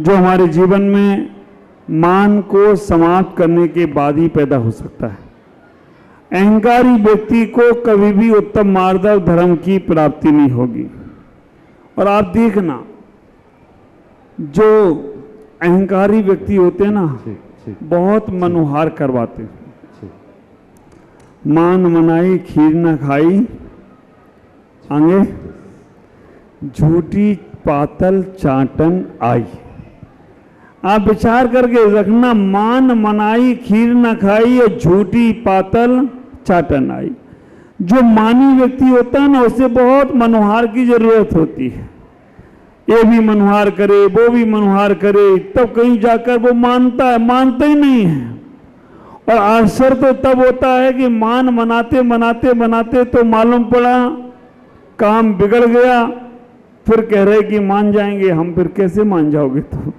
जो हमारे जीवन में मान को समाप्त करने के बाद ही पैदा हो सकता है। अहंकारी व्यक्ति को कभी भी उत्तम मार्ग और धर्म की प्राप्ति नहीं होगी। और आप देखना, जो अहंकारी व्यक्ति होते हैं ना, बहुत मनोहार करवाते हैं। मान मनाई खीर न खाई, आगे झूठी पातल चाटन आई। आप विचार करके रखना, मान मनाई खीर न खाई और झूठी पातल चाटन आई। जो मानी व्यक्ति होता है ना, उसे बहुत मनोहार की जरूरत होती है। ये भी मनोहार करे, वो भी मनोहार करे, तब कहीं जाकर वो मानता है। मानता ही नहीं है। और आश्चर्य तो तब होता है कि मान मनाते मनाते मनाते तो मालूम पड़ा काम बिगड़ गया। फिर कह रहे कि मान जाएंगे हम, फिर कैसे मान जाओगे? तो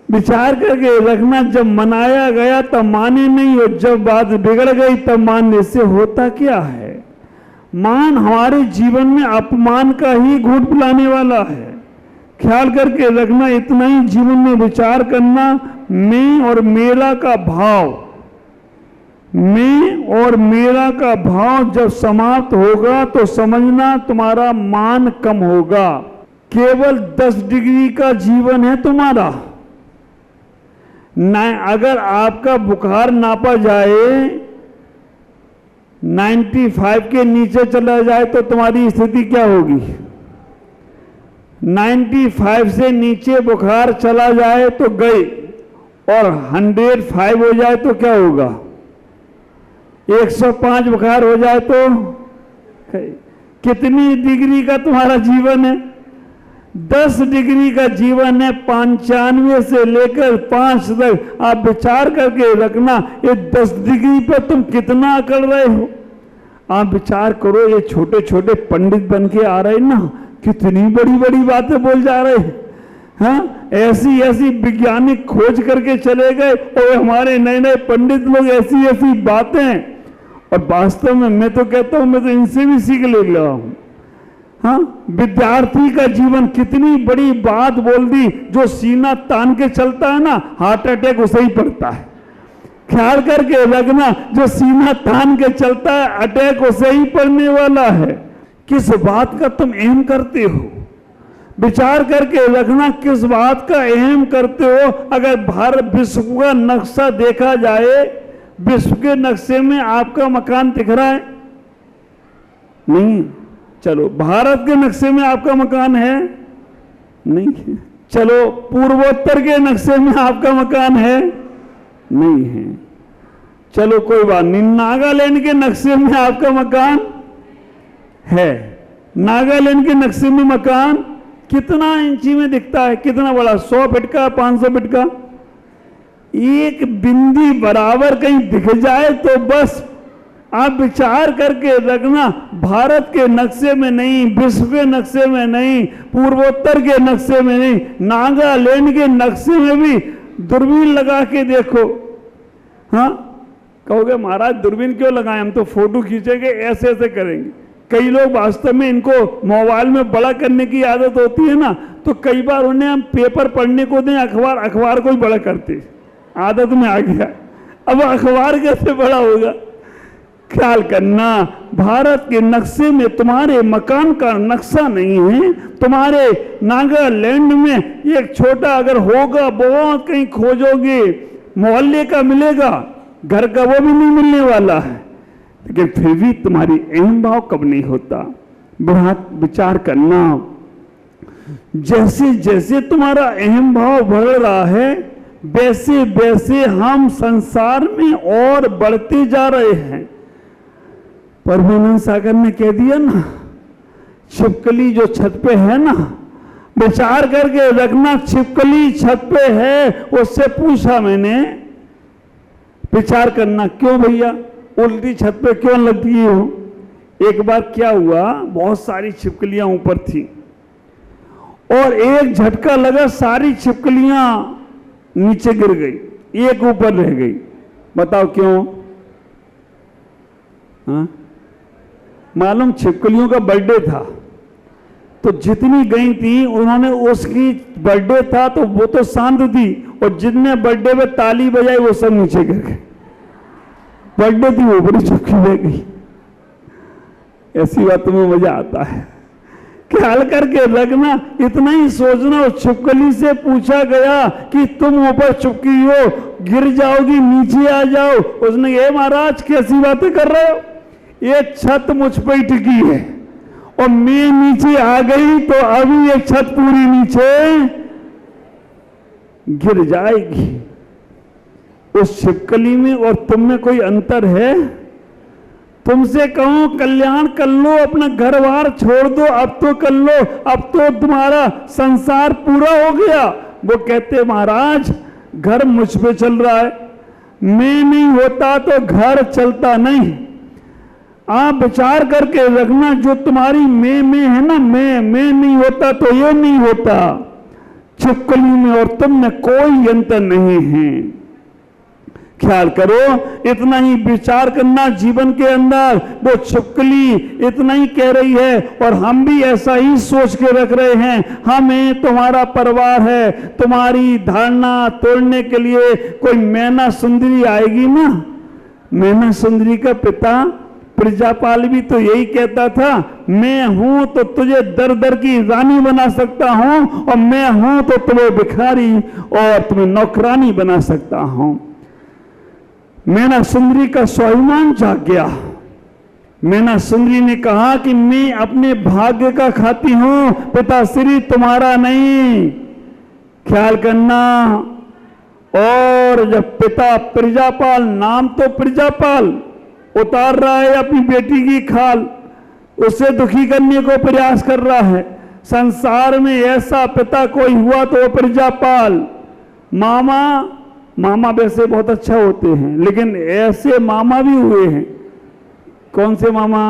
विचार करके रखना, जब मनाया गया तब माने नहीं, और जब बात बिगड़ गई तब मानने से होता क्या है? मान हमारे जीवन में अपमान का ही घूंट पिलाने वाला है। ख्याल करके रखना, इतना ही जीवन में विचार करना, मैं और मेरा का भाव, मैं और मेरा का भाव जब समाप्त होगा तो समझना तुम्हारा मान कम होगा। केवल 10 डिग्री का जीवन है तुम्हारा। अगर आपका बुखार नापा जाए 95 के नीचे चला जाए तो तुम्हारी स्थिति क्या होगी? 95 से नीचे बुखार चला जाए तो गए, और 105 हो जाए तो क्या होगा? 105 बुखार हो जाए तो कितनी डिग्री का तुम्हारा जीवन है? 10 डिग्री का जीवन है। 95 से लेकर 5 तक आप विचार करके रखना, ये 10 डिग्री पर तुम कितना अकड़ रहे हो। आप विचार करो, ये छोटे छोटे पंडित बन के आ रहे ना, कितनी बड़ी बड़ी बातें बोल जा रहे हैं। हाँ, ऐसी ऐसी वैज्ञानिक खोज करके चले गए, और हमारे नए नए पंडित लोग ऐसी ऐसी बातें। और वास्तव में मैं तो कहता हूं, मैं तो इनसे भी सीख ले रहा हूं। हाँ, विद्यार्थी का जीवन कितनी बड़ी बात बोल दी। जो सीना तान के चलता है ना, हार्ट अटैक उसे ही पड़ता है। ख्याल करके रखना, जो सीना तान के चलता है, अटैक उसे ही पड़ने वाला है। किस बात का तुम अहम करते हो? विचार करके रखना, किस बात का अहम करते हो? अगर भारत विश्व का नक्शा देखा जाए, विश्व के नक्शे में आपका मकान दिख रहा है? नहीं। चलो, भारत के नक्शे में आपका मकान है? नहीं है। चलो, पूर्वोत्तर के नक्शे में आपका मकान है? नहीं है। चलो, कोई बात नहीं, नागालैंड के नक्शे में आपका मकान है। नागालैंड के नक्शे में मकान कितना इंची में दिखता है? कितना बड़ा? 100 फीट का, 500 फीट का? एक बिंदी बराबर कहीं दिख जाए तो बस आप विचार करके रखना, भारत के नक्शे में नहीं, विश्व के नक्शे में नहीं, पूर्वोत्तर के नक्शे में नहीं, नागालैंड के नक्शे में भी दूरबीन लगा के देखो। हाँ, कहोगे महाराज दूरबीन क्यों लगाएं, हम तो फोटो खींचेंगे, ऐसे ऐसे करेंगे। कई लोग वास्तव में इनको मोबाइल में बड़ा करने की आदत होती है ना, तो कई बार उन्हें हम पेपर पढ़ने को दें, अखबार को ही बड़ा करते, आदत में आ गया। अब अखबार कैसे बड़ा होगा? ख्याल करना, भारत के नक्शे में तुम्हारे मकान का नक्शा नहीं है। तुम्हारे नागालैंड में एक छोटा अगर होगा, बहुत कहीं खोजोगे, मोहल्ले का मिलेगा, घर का वो भी नहीं मिलने वाला है। लेकिन फिर भी तुम्हारी अहम भाव कब नहीं होता? बहुत विचार करना, जैसे जैसे तुम्हारा अहम भाव बढ़ रहा है, वैसे वैसे हम संसार में और बढ़ते जा रहे हैं। परमानंद सागर ने कह दिया ना, छिपकली जो छत पे है ना, विचार करके रखना, छिपकली छत पे है, उससे पूछा मैंने, विचार करना, क्यों भैया उल्टी छत पे क्यों लगती हो? एक बार क्या हुआ, बहुत सारी छिपकलियां ऊपर थी और एक झटका लगा, सारी छिपकलियां नीचे गिर गई, एक ऊपर रह गई। बताओ क्यों? हाँ, मालूम छिपकलियों का बर्थडे था, तो जितनी गई थी उन्होंने, उसकी बर्थडे था तो वो तो शांत थी, और जितने बर्थडे पे ताली बजाई वो सब नीचे गिर गए। बर्थडे थी वो बड़ी चुपकी रह गई। ऐसी बातों में मजा आता है। ख्याल करके रखना, इतना ही सोचना। उस छिपकली से पूछा गया कि तुम ऊपर चुपकी हो, गिर जाओगी, नीचे आ जाओ। उसने ये महाराज कैसी बातें कर रहे हो, ये छत मुझ पर ही टिकी है और मैं नीचे आ गई तो अभी ये छत पूरी नीचे गिर जाएगी। उस छिपकली में और तुम में कोई अंतर है? तुमसे कहूं कल्याण कर लो, अपना घर बार छोड़ दो, अब तो कर लो, अब तो तुम्हारा संसार पूरा हो गया। वो कहते महाराज घर मुझ पे चल रहा है, मैं नहीं होता तो घर चलता नहीं। आप विचार करके रखना, जो तुम्हारी मैं है ना, मैं नहीं होता तो ये नहीं होता। छिपकली में और तुम में कोई अंतर नहीं है। ख्याल करो, इतना ही विचार करना जीवन के अंदर। वो छिपकली इतना ही कह रही है और हम भी ऐसा ही सोच के रख रहे हैं। हमें तुम्हारा परिवार है, तुम्हारी धारणा तोड़ने के लिए कोई मैना सुंदरी आएगी ना। मैना सुंदरी का पिता प्रजापाल भी तो यही कहता था, मैं हूं तो तुझे दर दर की रानी बना सकता हूं, और मैं हूं तो तुम्हें भिखारी और तुम्हें नौकरानी बना सकता हूं। मैना सुंदरी का स्वाभिमान जाग गया। मैना सुंदरी ने कहा कि मैं अपने भाग्य का खाती हूं, पिताश्री तुम्हारा नहीं। ख्याल करना। और जब पिता प्रजापाल, नाम तो प्रजापाल, उतार रहा है अपनी बेटी की खाल, उसे दुखी करने को प्रयास कर रहा है। संसार में ऐसा पिता कोई हुआ तो वो प्रजापाल। मामा वैसे बहुत अच्छा होते हैं, लेकिन ऐसे मामा भी हुए हैं। कौन से मामा?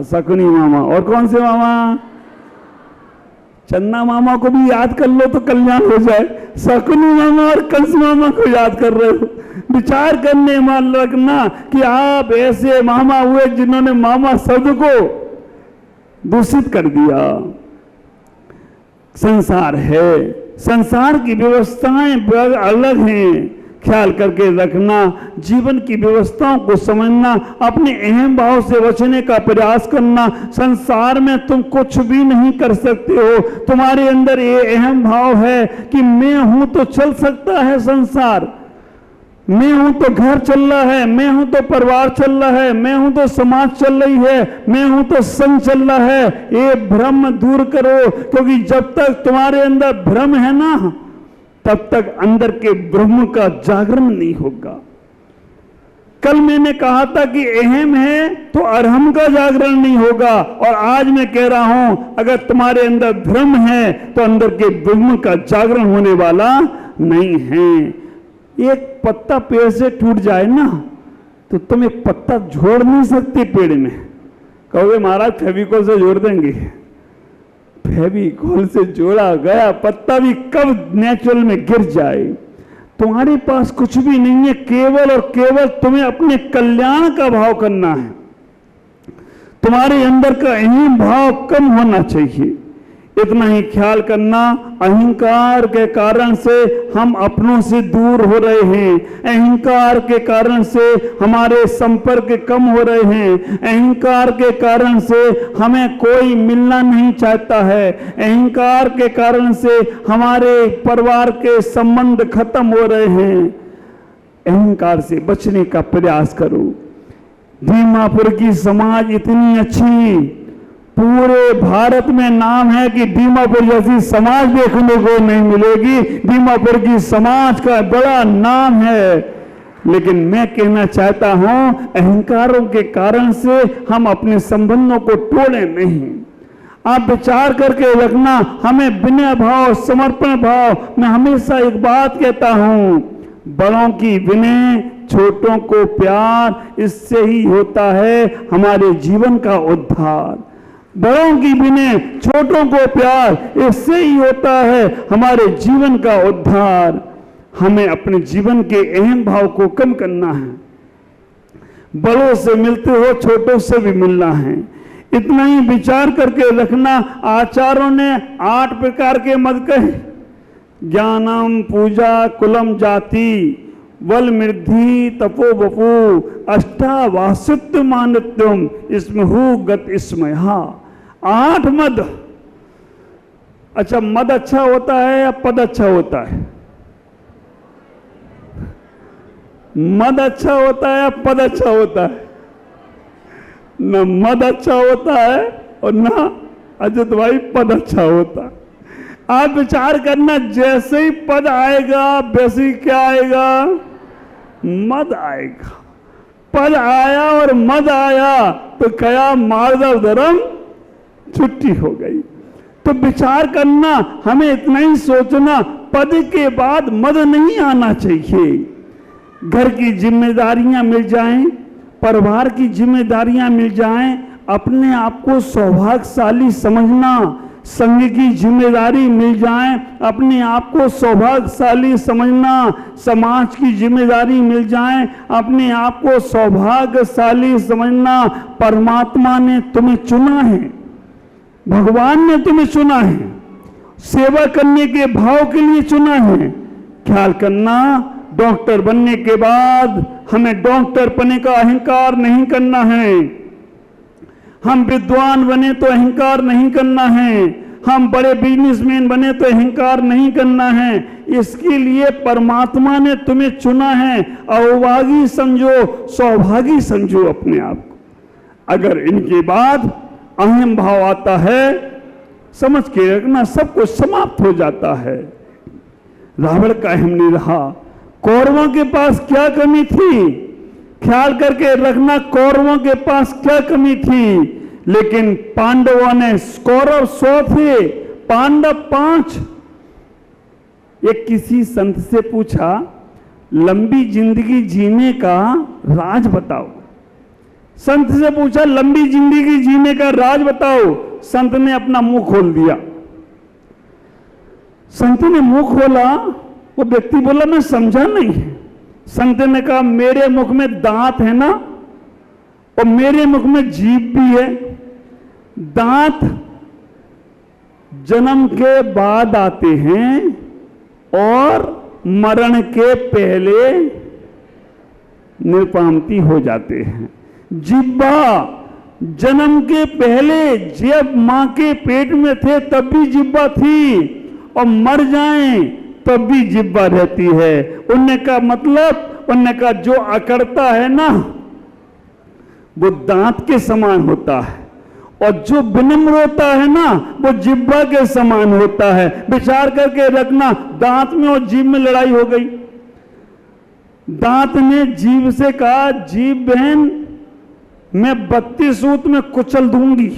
शकुनी मामा। और कौन से मामा? चन्ना मामा को भी याद कर लो तो कल्याण हो जाए। शकुनी मामा और कंस मामा को याद कर रहे हो। विचार करने मान रखना कि आप ऐसे मामा हुए जिन्होंने मामा शब्द को दूषित कर दिया। संसार है, संसार की व्यवस्थाएं अलग हैं। ख्याल करके रखना, जीवन की व्यवस्थाओं को समझना, अपने अहम भाव से बचने का प्रयास करना। संसार में तुम कुछ भी नहीं कर सकते हो। तुम्हारे अंदर ये अहम भाव है कि मैं हूं तो चल सकता है संसार, मैं हूं तो घर चल रहा है, मैं हूं तो परिवार चल रहा है, मैं हूं तो समाज चल रही है, मैं हूं तो संघ चल रहा है। ये भ्रम दूर करो, क्योंकि जब तक तुम्हारे अंदर भ्रम है ना, तब तक अंदर के ब्रह्म का जागरण नहीं होगा। कल मैंने कहा था कि अहम है तो अरहम का जागरण नहीं होगा, और आज मैं कह रहा हूं अगर तुम्हारे अंदर भ्रम है तो अंदर के ब्रह्म का जागरण होने वाला नहीं है। एक पत्ता पेड़ से टूट जाए ना तो तुम एक पत्ता जोड़ नहीं सकते पेड़ में। कहोगे महाराज फेविकोल से जोड़ देंगे। फेविकोल से जोड़ा गया पत्ता भी कब नेचुरल में गिर जाए। तुम्हारे पास कुछ भी नहीं है, केवल और केवल तुम्हें अपने कल्याण का भाव करना है। तुम्हारे अंदर का अहम भाव कम होना चाहिए। इतना ही ख्याल करना। अहंकार के कारण से हम अपनों से दूर हो रहे हैं। अहंकार के कारण से हमारे संपर्क कम हो रहे हैं। अहंकार के कारण से हमें कोई मिलना नहीं चाहता है। अहंकार के कारण से हमारे परिवार के संबंध खत्म हो रहे हैं। अहंकार से बचने का प्रयास करो। दीमापुर की समाज इतनी अच्छी, पूरे भारत में नाम है कि दीमापुर जैसी समाज देखने को नहीं मिलेगी। दीमापुर की समाज का बड़ा नाम है, लेकिन मैं कहना चाहता हूं अहंकारों के कारण से हम अपने संबंधों को तोड़े नहीं। आप विचार करके रखना, हमें विनय भाव, समर्पण भाव। मैं हमेशा एक बात कहता हूं, बड़ों की विनय, छोटों को प्यार, इससे ही होता है हमारे जीवन का उद्धार। बड़ों की विनय, छोटों को प्यार, इससे ही होता है हमारे जीवन का उद्धार। हमें अपने जीवन के अहम भाव को कम करना है। बड़ों से मिलते हो, छोटों से भी मिलना है। इतना ही विचार करके रखना। आचार्यों ने 8 प्रकार के मद कहे, ज्ञानम पूजा कुलम जाति वल मृद्धि तपो बपू अष्टावासित्व मानित्यम स्महु गत स्मया। 8 मद। अच्छा, मद अच्छा होता है या पद अच्छा होता है? मद अच्छा होता है या पद अच्छा होता है? न मद अच्छा होता है और ना अजित भाई पद अच्छा होता है। आप विचार करना, जैसे ही पद आएगा वैसे ही क्या आएगा? मद आएगा। पद आया और मद आया तो क्या मार्दव धर्म छुट्टी हो गई। तो विचार करना, हमें इतना ही सोचना, पद के बाद मद नहीं आना चाहिए। घर की जिम्मेदारियां मिल जाएं, परिवार की जिम्मेदारियां मिल जाएं, अपने आप को सौभाग्यशाली समझना। संघ की जिम्मेदारी मिल जाए, अपने आप को सौभाग्यशाली समझना। समाज की जिम्मेदारी मिल जाए, अपने आप को सौभाग्यशाली समझना। परमात्मा ने तुम्हें चुना है, भगवान ने तुम्हें चुना है, सेवा करने के भाव के लिए चुना है। ख्याल करना, डॉक्टर बनने के बाद हमें डॉक्टर बनने का अहंकार नहीं करना है। हम विद्वान बने तो अहंकार नहीं करना है। हम बड़े बिजनेसमैन बने तो अहंकार नहीं करना है। इसके लिए परमात्मा ने तुम्हें चुना है। अहोभागी समझो, सौभागी समझो अपने आप को। अगर इनके बाद अहम भाव आता है, समझ के रखना, सब कुछ समाप्त हो जाता है। रावण का अहम नहीं रहा। कौरवों के पास क्या कमी थी? ख्याल करके रखना, कौरवों के पास क्या कमी थी? लेकिन पांडवों ने, कौरव 100 थे, पांडव 5। एक किसी संत से पूछा, लंबी जिंदगी जीने का राज बताओ। संत से पूछा, लंबी जिंदगी जीने का राज बताओ। संत ने अपना मुंह खोल दिया। संत ने मुंह खोला, वो व्यक्ति बोला, मैं समझा नहीं। संत ने कहा, मेरे मुख में दांत है ना, और मेरे मुख में जीभ भी है। दांत जन्म के बाद आते हैं और मरण के पहले निर्पामती हो जाते हैं। जिह्वा जन्म के पहले, जब मां के पेट में थे तब भी जिह्वा थी, और मर जाएं तब भी जिह्वा रहती है। उनने का मतलब, उनने का जो अकड़ता है ना, वो दांत के समान होता है, और जो विनम्र होता है ना, वो जिह्वा के समान होता है। विचार करके रखना, दांत में और जीभ में लड़ाई हो गई। दांत ने जीभ से कहा, जीभ बहन मैं 32 सूत में कुचल दूंगी।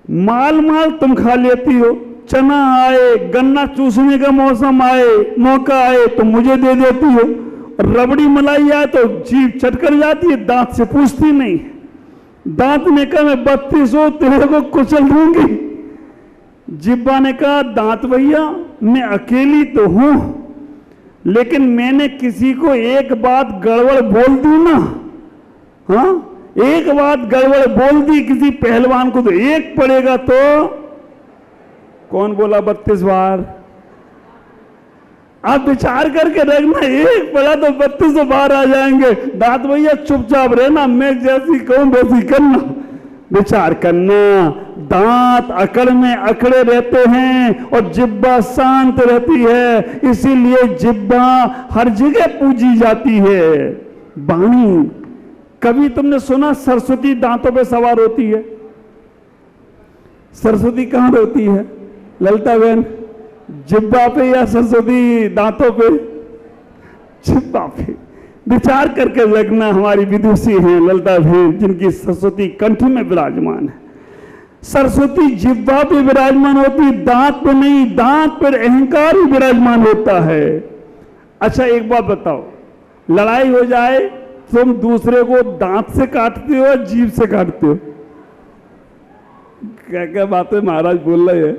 माल माल तुम खा लेती हो, चना आए, गन्ना चूसने का मौसम आए, मौका आए तो मुझे दे देती हो। रबड़ी मलाई आए तो जीभ चटकर जाती है, दांत से पूछती नहीं। दांत ने कहा, मैं 32 सूत तेरे को कुचल दूंगी। जिब्बा ने कहा, दांत भैया मैं अकेली तो हूं, लेकिन मैंने किसी को एक बात गड़बड़ बोल दी ना, हाँ, एक बात गड़बड़ बोल दी किसी पहलवान को तो एक पड़ेगा। तो कौन बोला 32 बार? आप विचार करके रखना, एक पड़ा तो 32 बार आ जाएंगे। दांत भैया चुपचाप रहना, मैं जैसी कहूं वैसी करना। विचार करना, दांत अकड़ में अकड़े रहते हैं और जिब्बा शांत रहती है, इसीलिए जिब्बा हर जगह पूजी जाती है। वाणी, कभी तुमने सुना सरस्वती दांतों पे सवार होती है? सरस्वती कहां होती है ललिता बहन? जिब्बा पे या सरस्वती दांतों पे? जिब्बा पे। विचार करके रखना, हमारी विदुषी हैं ललिता बहन, जिनकी सरस्वती कंठ में विराजमान है। सरस्वती जिब्बा पे विराजमान होती, दांत पे नहीं। दांत पर अहंकार ही विराजमान होता है। अच्छा एक बात बताओ, लड़ाई हो जाए, तुम दूसरे को दांत से काटते हो या जीभ से काटते हो? क्या क्या बातें महाराज बोल रहे हैं।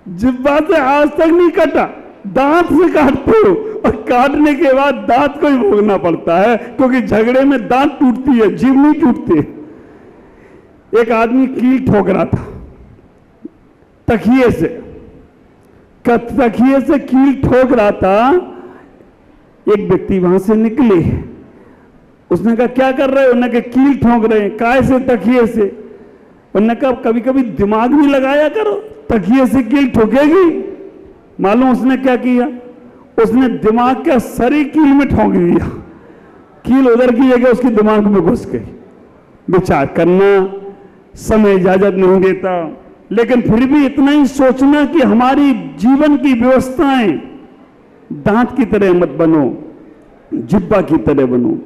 जिब्बा से आज तक नहीं काटा, दांत से काटते हो, और काटने के बाद दांत को ही भोगना पड़ता है, क्योंकि झगड़े में दांत टूटती है, जीभ नहीं टूटती। एक आदमी कील ठोक रहा था तकिए से, तकिए से कील ठोक रहा था। एक व्यक्ति वहां से निकले, उसने कहा क्या कर रहे हो? उन्होंने कहा कील ठोक रहे हैं। काय से? तकिए से। उन्होंने कहा कभी कभी दिमाग भी लगाया करो, तकिए से कील ठोकेगी। मालूम उसने क्या किया? उसने दिमाग का सरी कील में ठोक दिया, कील उधर की जगह उसके दिमाग में घुस गई। विचार करना समय इजाजत नहीं देता, लेकिन फिर भी इतना ही सोचना कि हमारी जीवन की व्यवस्थाएं दांत की तरह मत बनो, जिब्बा की तरह बनो।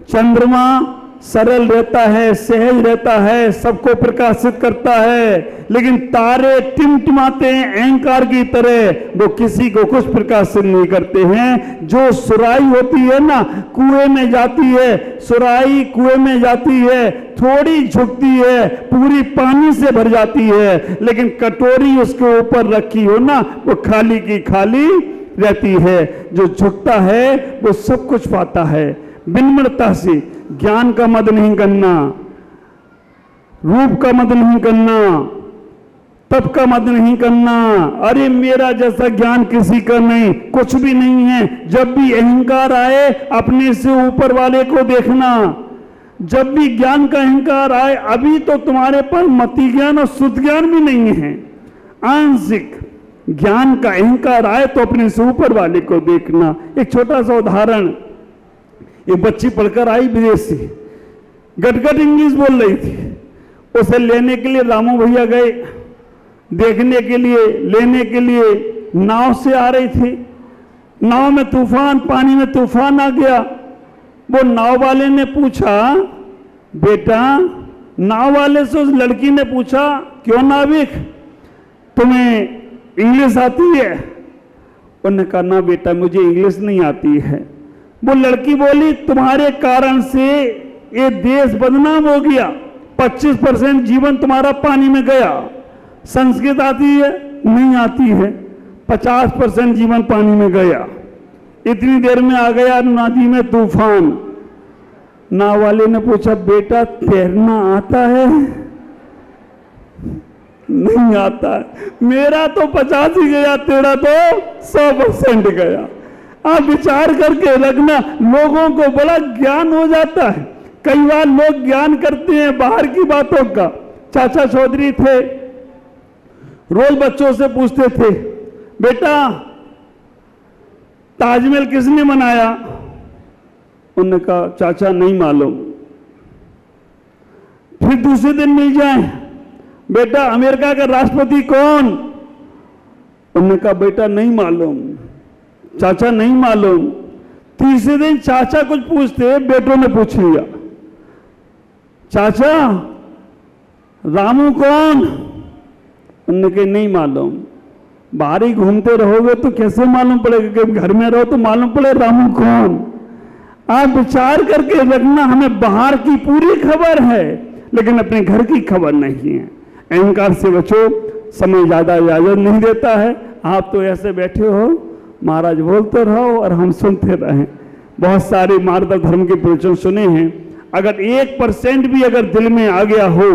चंद्रमा सरल रहता है, सहज रहता है, सबको प्रकाशित करता है, लेकिन तारे टिमटिमाते हैं अहंकार की तरह, वो किसी को कुछ प्रकाशित नहीं करते हैं। जो सुराही होती है ना, कुएं में जाती है, सुराही कुएं में जाती है, थोड़ी झुकती है, पूरी पानी से भर जाती है, लेकिन कटोरी उसके ऊपर रखी हो ना, वो खाली की खाली रहती है। जो झुकता है वो सब कुछ पाता है। विनम्रता से ज्ञान का मद नहीं करना, रूप का मद नहीं करना, तप का मद नहीं करना। अरे मेरा जैसा ज्ञान किसी का नहीं, कुछ भी नहीं है। जब भी अहंकार आए अपने से ऊपर वाले को देखना। जब भी ज्ञान का अहंकार आए, अभी तो तुम्हारे पास मति ज्ञान और शुद्ध ज्ञान भी नहीं है, आंशिक ज्ञान का अहंकार आए तो अपने से ऊपर वाले को देखना। एक छोटा सा उदाहरण, एक बच्ची पढ़कर आई विदेश से, गटगट इंग्लिश बोल रही थी। उसे लेने के लिए रामू भैया गए, देखने के लिए, लेने के लिए नाव से आ रही थी। नाव में तूफान, पानी में तूफान आ गया। वो नाव वाले ने पूछा, बेटा, नाव वाले से उस लड़की ने पूछा, क्यों नाविक, तुम्हें इंग्लिश आती है? उन्होंने कहा ना बेटा, मुझे इंग्लिश नहीं आती है। वो लड़की बोली, तुम्हारे कारण से ये देश बदनाम हो गया, 25% जीवन तुम्हारा पानी में गया। संस्कृत आती है? नहीं आती है, 50% जीवन पानी में गया। इतनी देर में आ गया नदी में तूफान। नाव वाले ने पूछा, बेटा तैरना आता है? नहीं आता है। मेरा तो 50 ही गया, तेरा तो 100% गया। आप विचार करके रखना, लोगों को बड़ा ज्ञान हो जाता है। कई बार लोग ज्ञान करते हैं बाहर की बातों का। चाचा चौधरी थे, रोज बच्चों से पूछते थे, बेटा ताजमहल किसने बनाया? उन्होंने कहा चाचा नहीं मालूम। फिर दूसरे दिन मिल जाए, बेटा अमेरिका का राष्ट्रपति कौन? उन्होंने कहा बेटा नहीं मालूम, चाचा नहीं मालूम। तीसरे दिन चाचा कुछ पूछते, बेटों ने पूछ लिया, चाचा रामू कौन? उन्होंने कहा नहीं मालूम। बाहर ही घूमते रहोगे तो कैसे मालूम पड़ेगा, कि घर में रहो तो मालूम पड़े रामू कौन। आप विचार करके रखना, हमें बाहर की पूरी खबर है लेकिन अपने घर की खबर नहीं है। अहंकार से बचो, समय ज्यादा इजाजत नहीं देता है। आप तो ऐसे बैठे हो, महाराज बोलते रहो और हम सुनते रहें। बहुत सारे मार्ग धर्म के प्रवचन सुने हैं, अगर 1% भी अगर दिल में आ गया हो